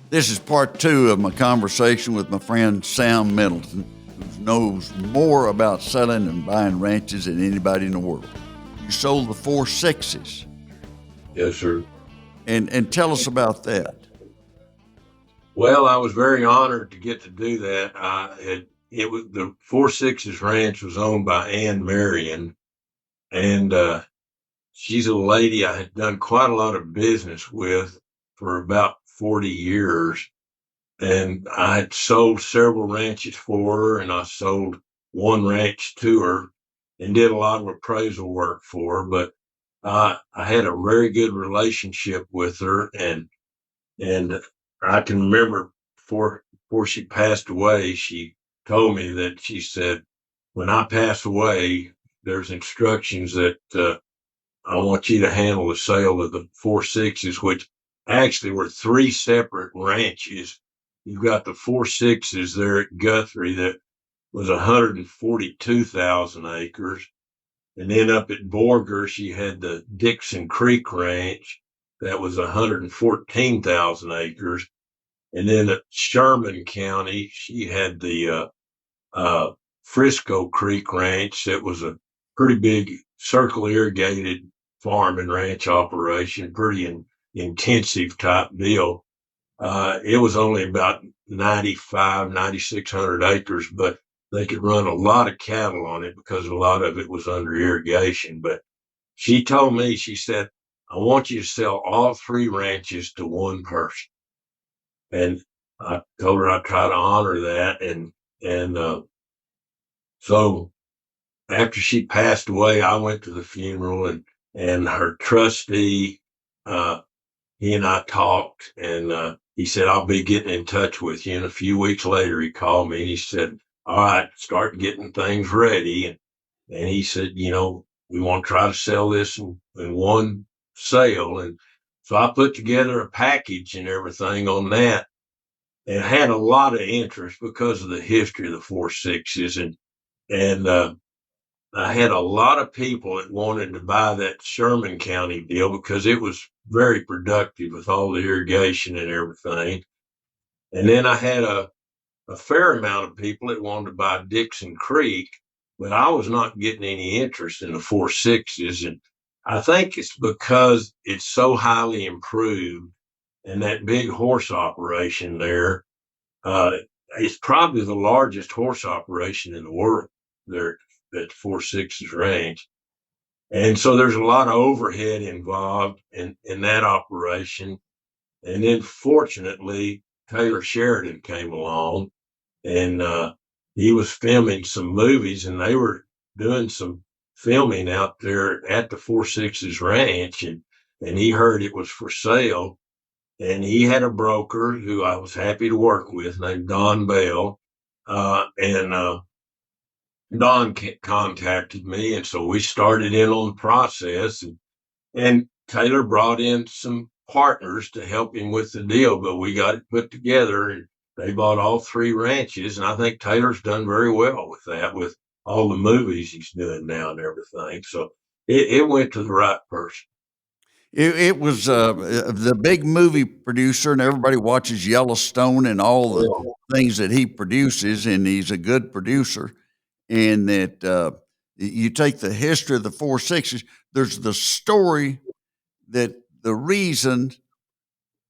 This is part two of my conversation with my friend Sam Middleton, who knows more about selling and buying ranches than anybody in the world. You sold the 4.6s. Yes, sir. And tell us about that. Well, I was very honored to get to do that. It was the 4.6s ranch was owned by Ann Marion, and she's a lady I had done quite a lot of business with for about 40 years. And I had sold several ranches for her, and I sold one ranch to her and did a lot of appraisal work for her. But I had a very good relationship with her, and I can remember before she passed away, she told me that she said, "When I pass away, there's instructions that I want you to handle the sale of the 4.6s," which actually were three separate ranches. You've got the 4.6s there at Guthrie that was 142,000 acres. And then up at Borger, she had the Dixon Creek Ranch that was 114,000 acres. And then at Sherman County, she had the Frisco Creek Ranch that was a pretty big circle irrigated farm and ranch operation, pretty intensive type deal. It was only about 9,600 acres, but they could run a lot of cattle on it because a lot of it was under irrigation. But she told me, she said, "I want you to sell all three ranches to one person." And I told her I'd try to honor that. And so after she passed away, I went to the funeral, and her trustee, he and I talked, and he said, "I'll be getting in touch with you." And a few weeks later, he called me and he said, "All right, start getting things ready." And he said, "We want to try to sell this in one sale." And so I put together a package and everything on that, and had a lot of interest because of the history of the 4.6s. And I had a lot of people that wanted to buy that Sherman County deal because it was very productive with all the irrigation and everything. And then I had a fair amount of people that wanted to buy Dixon Creek, but I was not getting any interest in the 4.6s. And I think it's because it's so highly improved, and that big horse operation there, uh, it's probably the largest horse operation in the world there at 4.6s range. And so there's a lot of overhead involved in that operation. And then fortunately, Taylor Sheridan came along, and he was filming some movies, and they were doing some filming out there at the 4.6s ranch, and he heard it was for sale. And he had a broker who I was happy to work with named Don Bell. And Don contacted me, and so we started in on the process. And Taylor brought in some partners to help him with the deal, but we got it put together, and they bought all three ranches. And I think Taylor's done very well with that, with all the movies he's doing now and everything. So it went to the right person. It was the big movie producer, and everybody watches Yellowstone and all the things that he produces, and he's a good producer. And that you take the history of the 4.6s, there's the story that the reason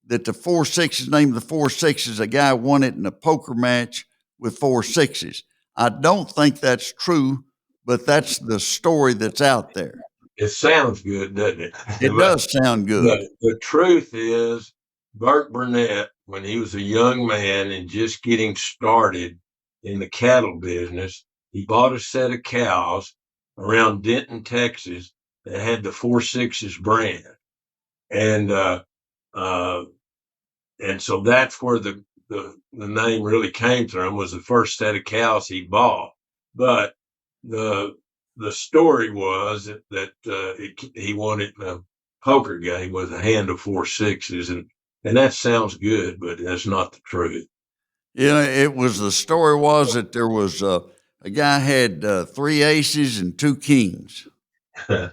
that the 4.6s named the 4.6s, a guy won it in a poker match with 4.6s. I don't think that's true, but that's the story that's out there. It sounds good, doesn't it? It does sound good. The truth is, Burt Burnett, when he was a young man and just getting started in the cattle business, he bought a set of cows around Denton, Texas, that had the 4.6s brand. And uh, and so that's where the name really came from, was the first set of cows he bought. But the the story was that he won it in a poker game with a hand of 4.6s, and that sounds good, but that's not the truth. Yeah, it was the story was that there was a guy had three aces and two kings, and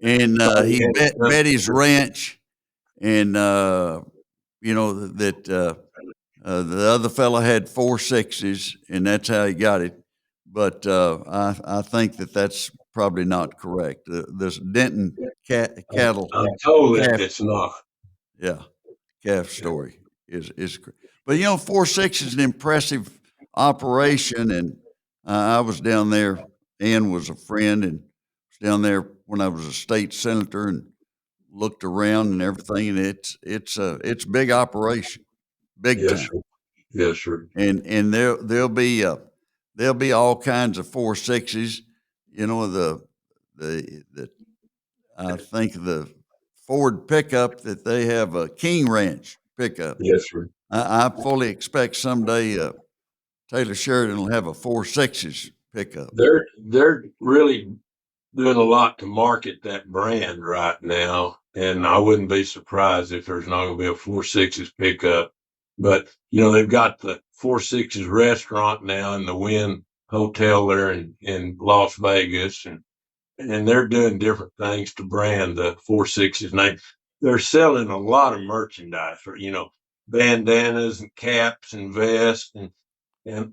he bet his ranch, and that The other fella had 4.6s, and that's how he got it. But I think that's probably not correct. This Denton cattle I'm told that calf, it's not. yeah, calf story is. But 4.6 is an impressive operation, and I was down there. Ann was a friend, and was down there when I was a state senator, and looked around and everything. And it's a big operation, big Yes, time. sir. Yes, sir. And there'll be all kinds of 4.6s. The I think the Ford pickup that they have, a King Ranch pickup. Yes, sir. I fully expect someday Taylor Sheridan will have a 4.6s pickup. They're really doing a lot to market that brand right now, and I wouldn't be surprised if there's not going to be a 4.6s pickup. But they've got the 4.6s restaurant now in the Wynn Hotel there in Las Vegas, and they're doing different things to brand the 4.6s. And they're selling a lot of merchandise, or bandanas and caps and vests and a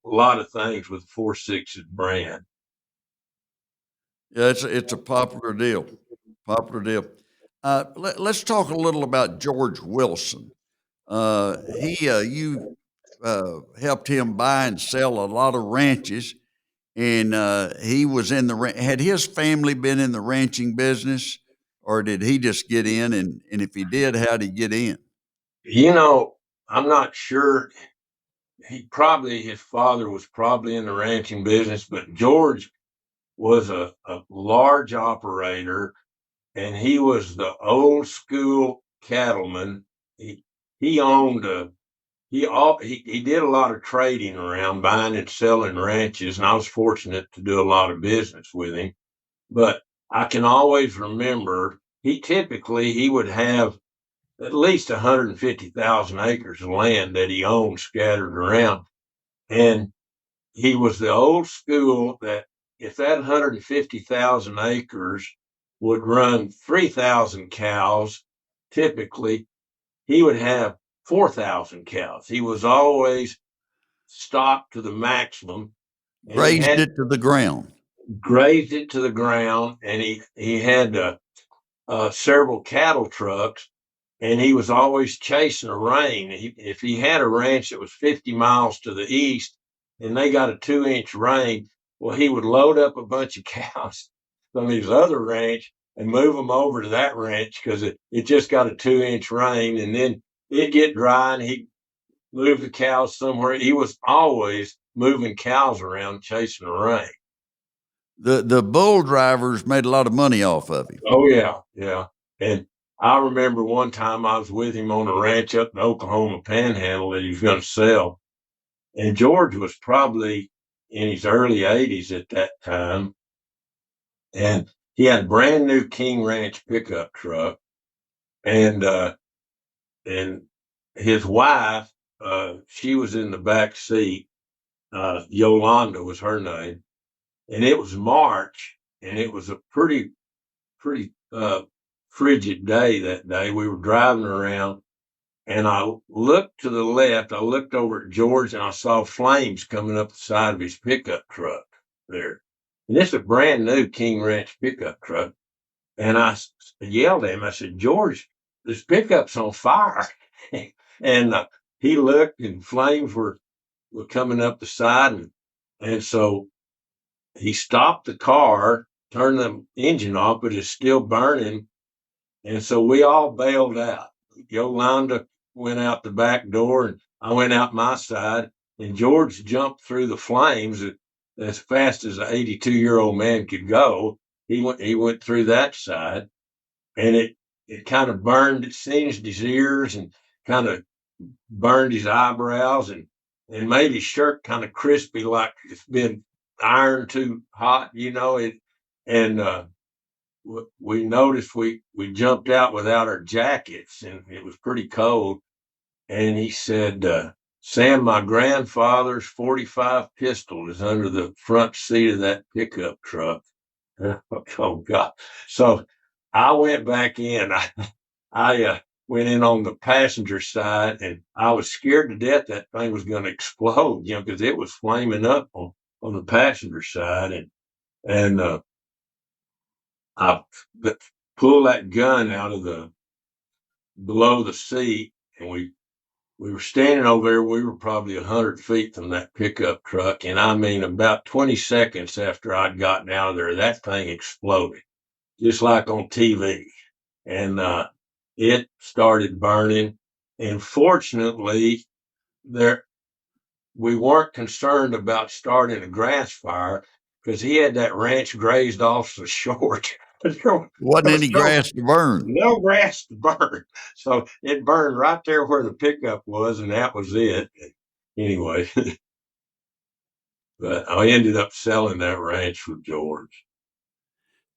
lot of things with 4.6s brand. Yeah, it's a popular deal. Popular deal. Let's talk a little about George Wilson. You helped him buy and sell a lot of ranches, and he was in had his family been in the ranching business, or did he just get in? And if he did, how did he get in? I'm not sure. His father was probably in the ranching business, but George was a large operator, and he was the old school cattleman. He owned he did a lot of trading around, buying and selling ranches, and I was fortunate to do a lot of business with him. But I can always remember he would have at least 150,000 acres of land that he owned scattered around. And he was the old school that if that 150,000 acres would run 3,000 cows, typically he would have 4,000 cows. He was always stocked to the maximum, and he Grazed had it to the ground. grazed it to the ground, and he had several cattle trucks, and he was always chasing a rain. If he had a ranch that was 50 miles to the east and they got a 2-inch rain, well, he would load up a bunch of cows from his other ranch and move them over to that ranch because it just got a 2-inch rain, and then it'd get dry and he'd move the cows somewhere. He was always moving cows around chasing the rain. The bull drivers made a lot of money off of him. Oh, yeah, yeah. And I remember one time I was with him on a ranch up in Oklahoma Panhandle that he was going to sell. And George was probably in his early 80s at that time. And he had a brand new King Ranch pickup truck. And his wife, she was in the back seat. Yolanda was her name. And it was March, and it was a pretty frigid day that day. We were driving around, and I looked to the left. I looked over at George, and I saw flames coming up the side of his pickup truck there. And this is a brand new King Ranch pickup truck. And yelled at him. I said, "George, this pickup's on fire." And he looked, and flames were coming up the side. And so he stopped the car, turned the engine off, but it's still burning. And so we all bailed out. Yolanda went out the back door, and I went out my side, and George jumped through the flames as fast as an 82-year-old man could go. He went through that side, and it kind of singed his ears and kind of burned his eyebrows and made his shirt kind of crispy, like it's been ironed too hot, and we noticed we jumped out without our jackets, and it was pretty cold. And he said, "Sam, my grandfather's 45 pistol is under the front seat of that pickup truck." Oh God! So I went back in. I went in on the passenger side, and I was scared to death that thing was going to explode, because it was flaming up on the passenger side, and I pulled that gun out of the below the seat, and we were standing over there. We were probably 100 feet from that pickup truck, and I mean, about 20 seconds after I'd gotten out of there, that thing exploded, just like on TV, and it started burning. And fortunately, there we weren't concerned about starting a grass fire because he had that ranch grazed off so short. there Wasn't was any grass to burn. no grass to burn. So it burned right there where the pickup was, and that was it. Anyway, but I ended up selling that ranch for George.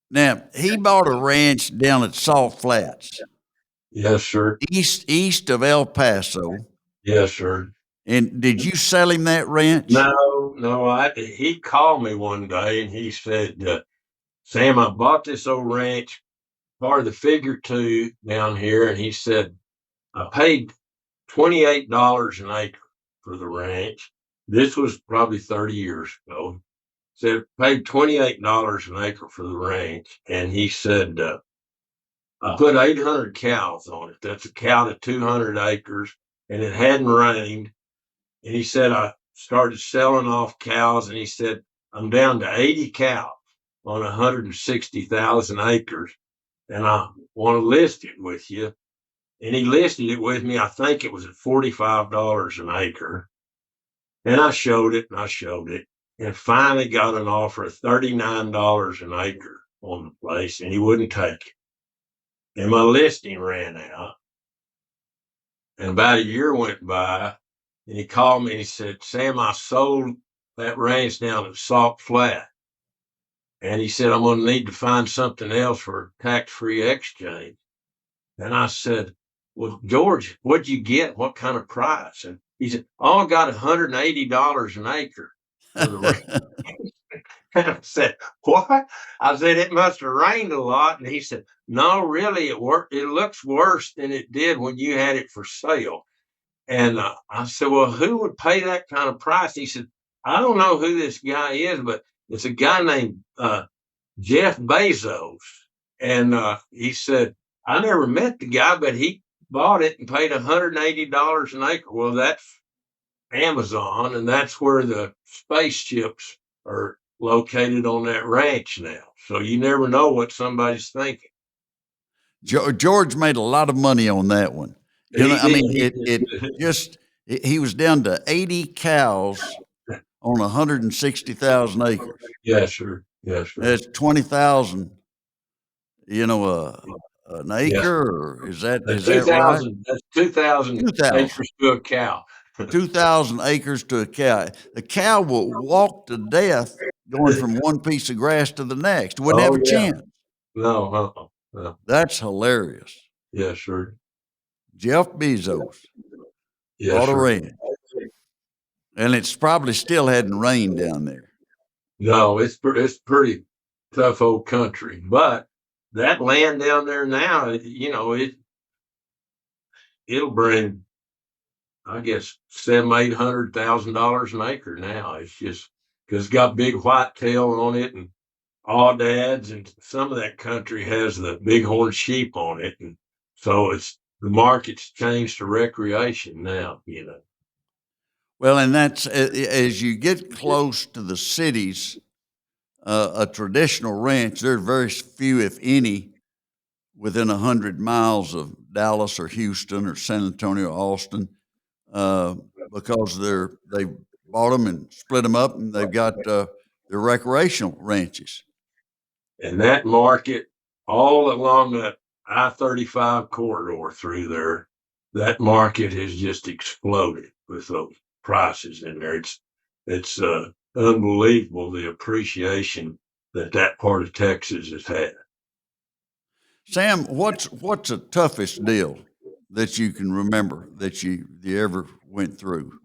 Now, he bought a ranch down at Salt Flats, Yes, sir. east of El Paso. Yes, sir. And did you sell him that ranch? No. He called me one day and he said, Sam, I bought this old ranch, part of the figure two down here. And he said, I paid $28 an acre for the ranch. This was probably 30 years ago. Said paid $28 an acre for the ranch. And he said, I put 800 cows on it. That's a cow to 200 acres. And it hadn't rained. And he said, I started selling off cows. And he said, I'm down to 80 cows on 160,000 acres. And I want to list it with you. And he listed it with me. I think it was at $45 an acre. And I showed it and finally got an offer of $39 an acre on the place. And he wouldn't take it. And my listing ran out. And about a year went by, and he called me and he said, Sam, I sold that ranch down at Salt Flat. And he said, I'm going to need to find something else for tax-free exchange. And I said, well, George, what'd you get? What kind of price? And he said, oh, I got $180 an acre for the ranch. And I said, what? I said, it must have rained a lot. And he said, no, really, it looks worse than it did when you had it for sale. And I said, well, who would pay that kind of price? He said, I don't know who this guy is, but it's a guy named Jeff Bezos. And he said, I never met the guy, but he bought it and paid $180 an acre. Well, that's Amazon, and that's where the spaceships are located on that ranch now. So you never know what somebody's thinking. George made a lot of money on that one. He was down to 80 cows on 160,000 acres. Yes, sir. Yes, sir. That's 20,000, an acre, Yes. or is that right? That's 2,000 acres to a cow. 2,000 acres to a cow. The cow will walk to death going from one piece of grass to the next. Wouldn't have a chance. No. That's hilarious. Yes, sir. Jeff Bezos bought a ranch. And it's probably still hadn't rained down there. No, it's pretty tough old country. But that land down there now, it'll bring, I guess, $700,000-800,000 an acre now. It's just because it's got big whitetail on it and awdads, and some of that country has the bighorn sheep on it, and so the market's changed to recreation now. Well, and that's as you get close to the cities, a traditional ranch. There are very few, if any, within 100 miles of Dallas or Houston or San Antonio, Austin, because they bought them and split them up, and they've got their recreational ranches. And that market, all along that I-35 corridor through there, that market has just exploded with those prices in there. It's unbelievable, the appreciation that part of Texas has had. Sam, what's the toughest deal that you can remember that you ever went through?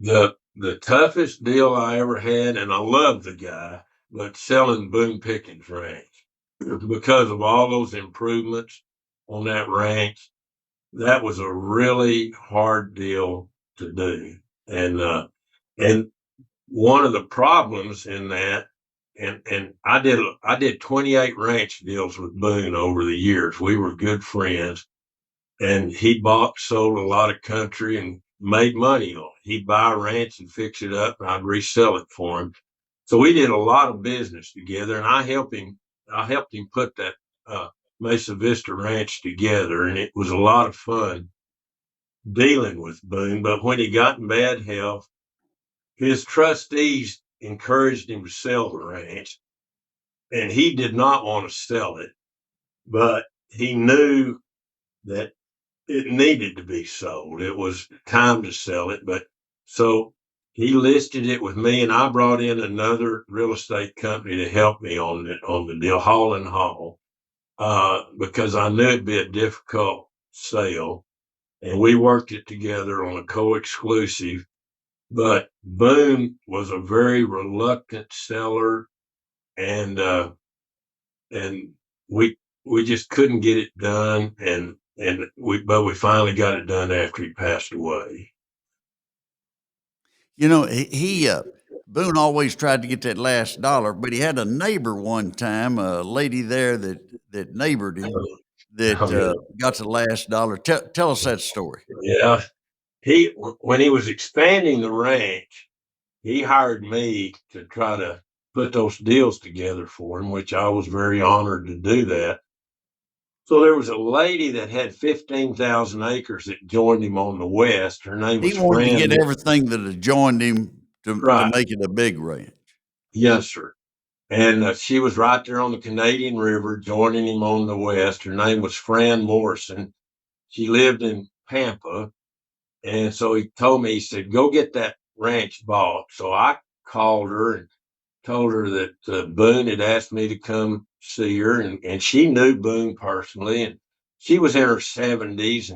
The toughest deal I ever had, and I love the guy, but selling Boone Pickens ranch because of all those improvements on that ranch. that was a really hard deal to do. And one of the problems in that, and I did 28 ranch deals with Boone over the years. We were good friends, and he sold a lot of country and made money on it. He'd buy a ranch and fix it up, and I'd resell it for him. So we did a lot of business together, and I helped him put that Mesa Vista Ranch together, and it was a lot of fun dealing with Boone. But when he got in bad health, his trustees encouraged him to sell the ranch, and he did not want to sell it, but he knew that it needed to be sold. It was time to sell it, but so he listed it with me, and I brought in another real estate company to help me on the deal, Hall and Hall, because I knew it'd be a difficult sale, and we worked it together on a co-exclusive. But Boone was a very reluctant seller, and and we we just couldn't get it done, but we finally got it done after he passed away. You know, Boone always tried to get that last dollar, but he had a neighbor one time, a lady there that neighbored him that Oh, yeah. got the last dollar. Tell us that story. Yeah. When he was expanding the ranch, he hired me to try to put those deals together for him, which I was very honored to do that. So there was a lady that had 15,000 acres that joined him on the west. Her name He was wanted to Fran. get everything that had joined him to Right. make it a big ranch. Yes, sir. And she was right there on the Canadian River, joining him on the west. Her name was Fran Morrison. She lived in Pampa. And so he told me, he said, go get that ranch bought. So I called her and told her that Boone had asked me to come see her. And she knew Boone personally. And she was in her 70s.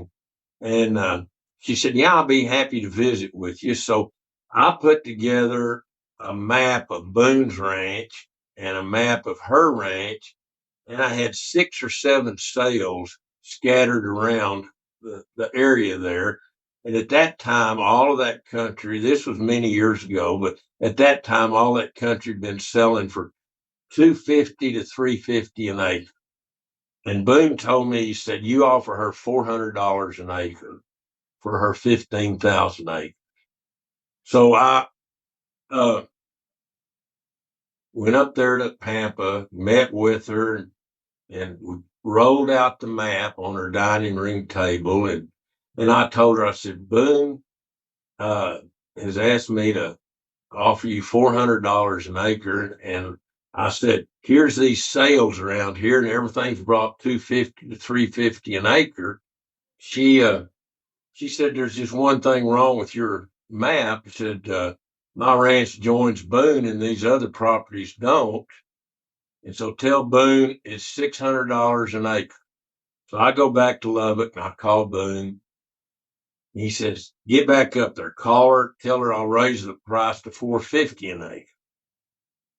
And she said, yeah, I'll be happy to visit with you. So I put together a map of Boone's ranch and a map of her ranch, and I had 6 or 7 sales scattered around the area there. And at that time, all of that country, this was many years ago, but at that time, all that country had been selling for 250 to 350 an acre. And Boone told me, he said, you offer her $400 an acre for her 15,000 acres. So I uh, went up there to Pampa, met with her, and we rolled out the map on her dining room table. And I told her, I said, Boone uh, has asked me to offer you $400 an acre. And I said, here's these sales around here, and everything's brought 250 to 350 an acre. She said, there's just one thing wrong with your map. She said, my ranch joins Boone and these other properties don't. And so tell Boone it's $600 an acre. So I go back to Lubbock and I call Boone. He says, get back up there, call her, tell her I'll raise the price to $450 an acre.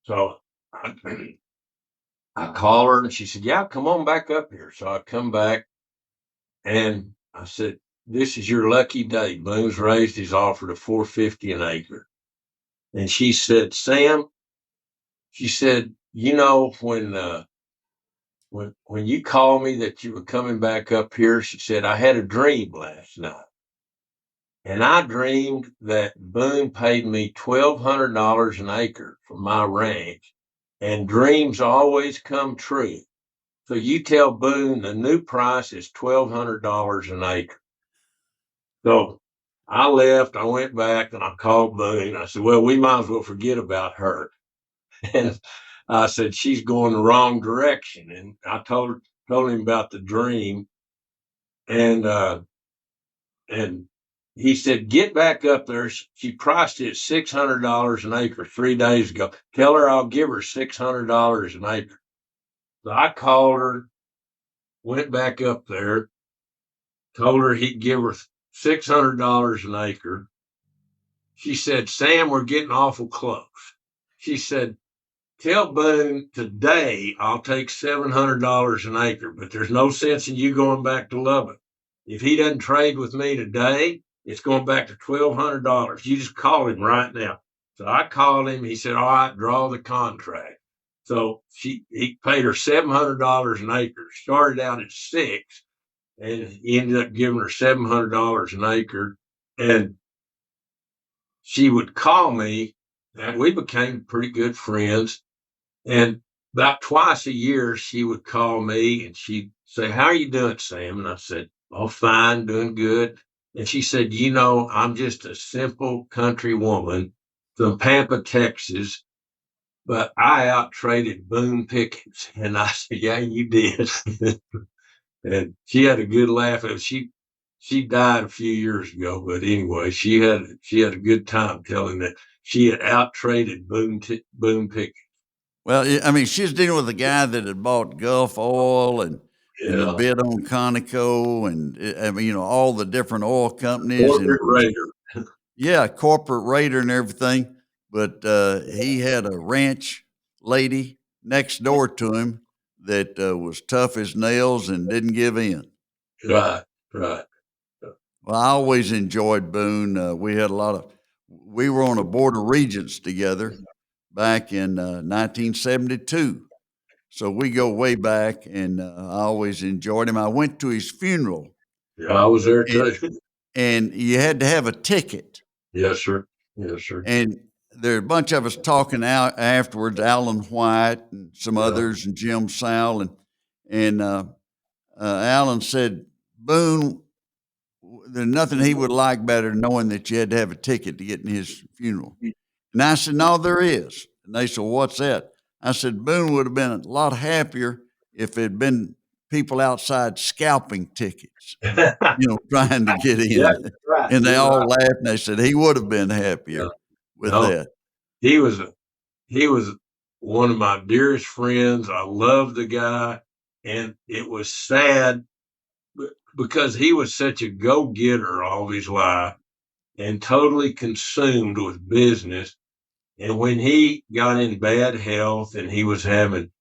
So I, I call her and she said, yeah, come on back up here. So I come back and I said, this is your lucky day. Boone's raised his offer to $450 an acre. And she said, Sam, she said, you know, when you called me that you were coming back up here, she said, I had a dream last night. And I dreamed that Boone paid me $1,200 an acre for my ranch, and dreams always come true. So you tell Boone the new price is $1,200 an acre. So I left, I went back and I called Boone. I said, well, we might as well forget about her. And I said, she's going the wrong direction. And I told him about the dream. And and he said, get back up there. She priced it at $600 an acre 3 days ago. Tell her I'll give her $600 an acre. So I called her, went back up there, told her he'd give her $600 an acre. She said, Sam, we're getting awful close. She said, tell Boone today I'll take $700 an acre, but there's no sense in you going back to Lubbock. if he doesn't trade with me today, it's going back to $1,200. You just call him right now. So I called him. He said, all right, draw the contract. So he paid her $700 an acre. Started out at 6, and he ended up giving her $700 an acre. And she would call me, and we became pretty good friends. And about twice a year, she would call me and she'd say, how are you doing, Sam? And I said, oh, fine, doing good. And she said, I'm just a simple country woman from Pampa, Texas, but I out traded Boone Pickens. And I said, yeah, you did. And she had a good laugh. She died a few years ago, but anyway, she had a good time telling that she had out traded Boone Pickens. Well, I mean, she's dealing with a guy that had bought Gulf Oil and the Yeah, bid on Conoco and I mean, all the different oil companies and corporate raider. yeah, corporate raider and everything. But he had a ranch lady next door to him that was tough as nails and didn't give in. Right, right. Well, I always enjoyed Boone. We were on a board of regents together back in 1972. So we go way back, and I always enjoyed him. I went to his funeral, Yeah, I was there and, too. and you had to have a ticket. Yes, sir. Yes, sir. And there are a bunch of us talking out afterwards, Alan White and some Yeah. others, and Jim Sowell, and Alan said, Boone, there's nothing he would like better than knowing that you had to have a ticket to get in his funeral. And I said, no, there is. And they said, what's that? I said, Boone would have been a lot happier if it had been people outside scalping tickets, trying to get Yeah, in. right. And they You're all right. laughed and they said he would have been Yeah. happier with No, that. he was he was one of my dearest friends. I loved the guy, and it was sad because he was such a go-getter all his life and totally consumed with business. And when he got in bad health and he was having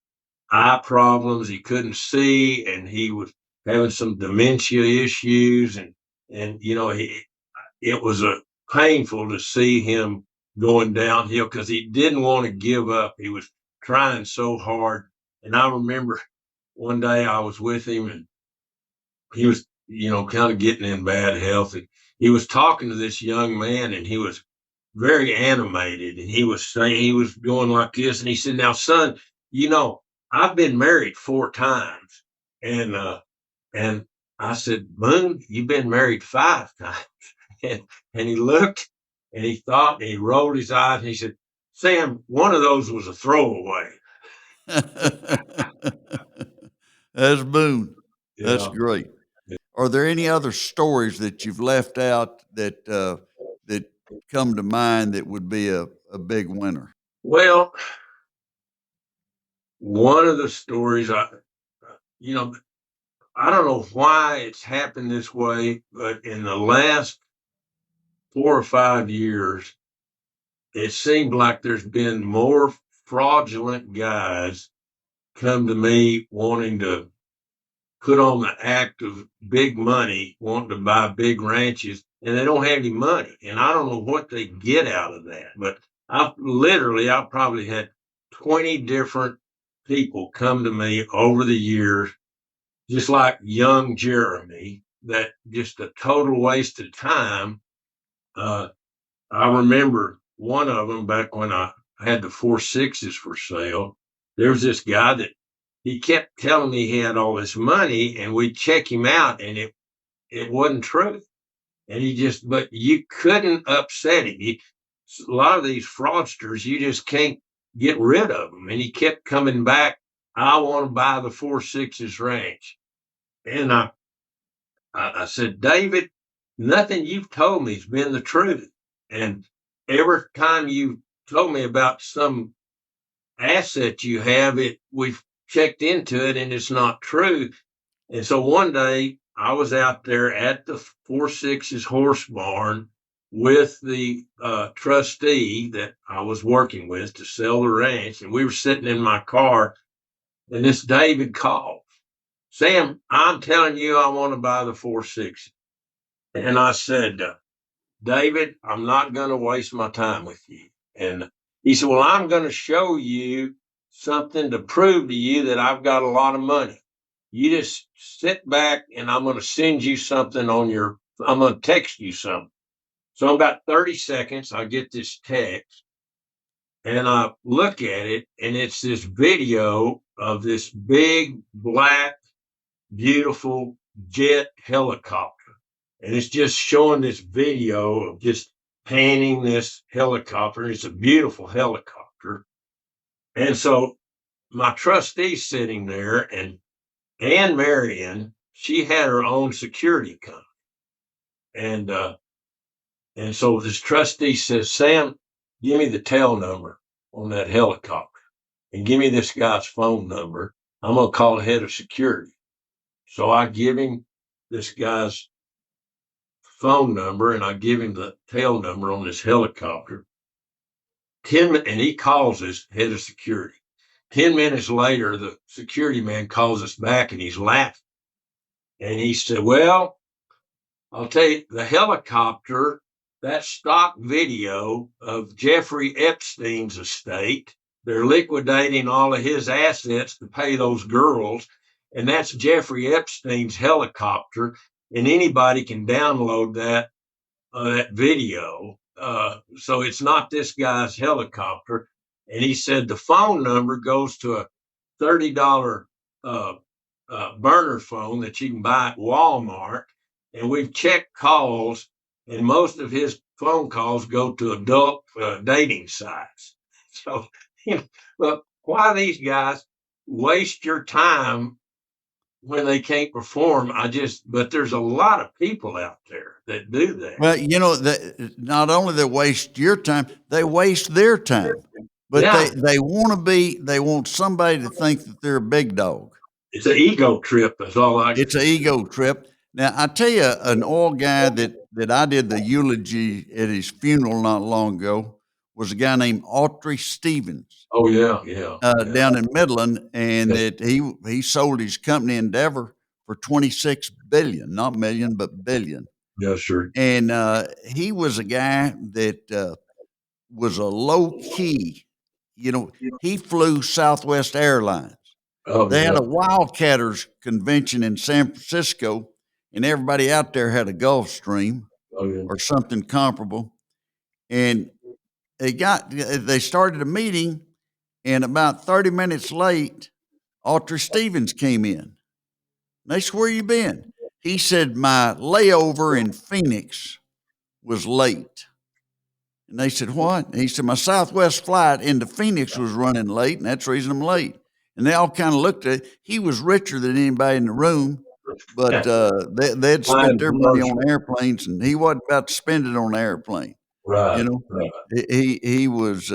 eye problems, he couldn't see, and he was having some dementia issues, and it was a painful to see him going downhill because he didn't want to give up. He was trying so hard. And I remember one day I was with him and he was, kind of getting in bad health. And he was talking to this young man and he was very animated. And he was saying, he was going like this. And he said, now, son, I've been married 4 times. And I said, Boone, you've been married 5 times. And, and he looked and he thought and he rolled his eyes and he said, Sam, one of those was a throwaway. That's Boone. That's Yeah. great. Are there any other stories that you've left out that come to mind that would be a big winner? Well, one of the stories you know, I don't know why it's happened this way, but in the last 4 or 5 years, it seemed like there's been more fraudulent guys come to me wanting to put on the act of big money, wanting to buy big ranches, and they don't have any money. And I don't know what they get out of that. But I've probably had 20 different people come to me over the years, just like young Jeremy, that just a total waste of time. Uh, I remember one of them back when I had the 4.6s for sale. There was this guy that he kept telling me he had all this money, and we'd check him out, and it wasn't true. And but you couldn't upset him. A lot of these fraudsters, you just can't get rid of them. And he kept coming back. I want to buy the 4.6s ranch. And I said, David, nothing you've told me has been the truth. And every time you told me about some asset you have, we've checked into it and it's not true. And so one day I was out there at the 4.6's horse barn with the trustee that I was working with to sell the ranch. And we were sitting in my car and this David called. Sam, I'm telling you, I want to buy the 460. And I said, David, I'm not going to waste my time with you. And he said, well, I'm going to show you something to prove to you that I've got a lot of money. You just sit back and I'm going to send you something I'm going to text you something. So in about 30 seconds, I get this text and I look at it, and it's this video of this big, black, beautiful jet helicopter. And it's just showing this video of just painting this helicopter. It's a beautiful helicopter. And so my trustee's sitting there, and Ann Marion, she had her own security company. And so this trustee says, Sam, give me the tail number on that helicopter and give me this guy's phone number. I'm going to call the head of security. So I give him this guy's phone number and I give him the tail number on this helicopter. And he calls his head of security. 10 minutes later, the security man calls us back and he's laughing. And he said, well, I'll tell you, the helicopter, that stock video of Jeffrey Epstein's estate, they're liquidating all of his assets to pay those girls. And that's Jeffrey Epstein's helicopter. And anybody can download that video. So it's not this guy's helicopter. And he said the phone number goes to a $30 burner phone that you can buy at Walmart. And we've checked calls, and most of his phone calls go to adult dating sites. So, but why these guys waste your time when they can't perform? But there's a lot of people out there that do that. Well, not only they waste your time, they waste their time. But Yeah. they want somebody to think that they're a big dog. It's an ego trip. That's all It's an ego trip. Now, I tell you, an old guy that I did the eulogy at his funeral not long ago was a guy named Autry Stevens. Oh yeah. Down in Middleton, and Yeah. that he sold his company Endeavor for $26 billion, not million, but billion. Yeah, sure. And he was a guy that was a low key. He flew Southwest Airlines. Oh, They yeah. had a Wildcatters convention in San Francisco, and everybody out there had a Gulfstream Oh, yeah. or something comparable. And they started a meeting, and about 30 minutes late, Autry Stevens came in. And they said, where you been? He said, my layover in Phoenix was late. And they said, what? And he said, my Southwest flight into Phoenix was running late, and that's the reason I'm late. And they all kind of looked at it. He was richer than anybody in the room, but they'd spent their money on airplanes, and he wasn't about to spend it on an airplane. Right. Right. He was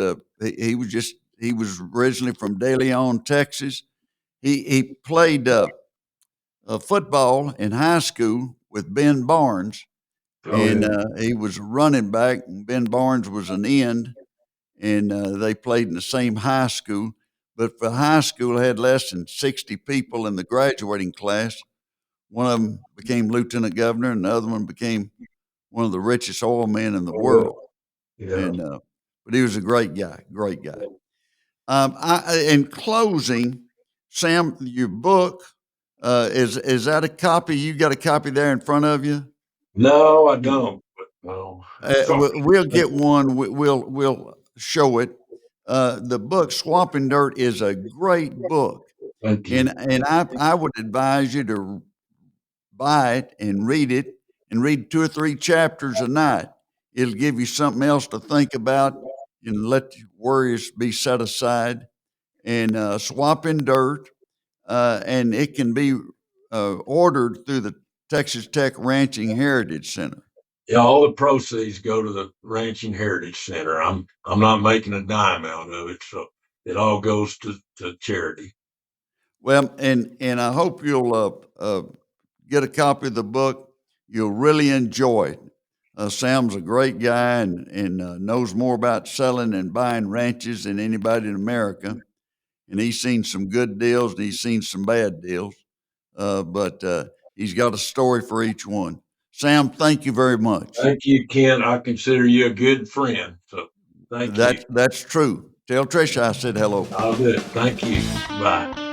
originally from De Leon, Texas. He played football in high school with Ben Barnes, and he was a running back, and Ben Barnes was an end, and they played in the same high school. But for high school, had less than 60 people in the graduating class. One of them became lieutenant governor, and the other one became one of the richest oil men in the world. Yeah. And but he was a great guy, great guy. In closing, Sam, your book is that a copy? You got a copy there in front of you? No, I don't. No. We'll get one. We'll show it. The book Swapping Dirt is a great book, Thank you. and I would advise you to buy it and read 2 or 3 chapters a night. It'll give you something else to think about and let your worries be set aside. And Swapping Dirt, and it can be ordered through the Texas Tech Ranching Heritage Center. Yeah, all the proceeds go to the Ranching Heritage Center. I'm not making a dime out of it, so it all goes to charity. Well, and I hope you'll get a copy of the book. You'll really enjoy it. Sam's a great guy and knows more about selling and buying ranches than anybody in America. And he's seen some good deals and he's seen some bad deals. but he's got a story for each one. Sam, thank you very much. Thank you, Ken. I consider you a good friend. So thank you. That's true. Tell Trisha I said hello. I'll do it. Thank you. Bye.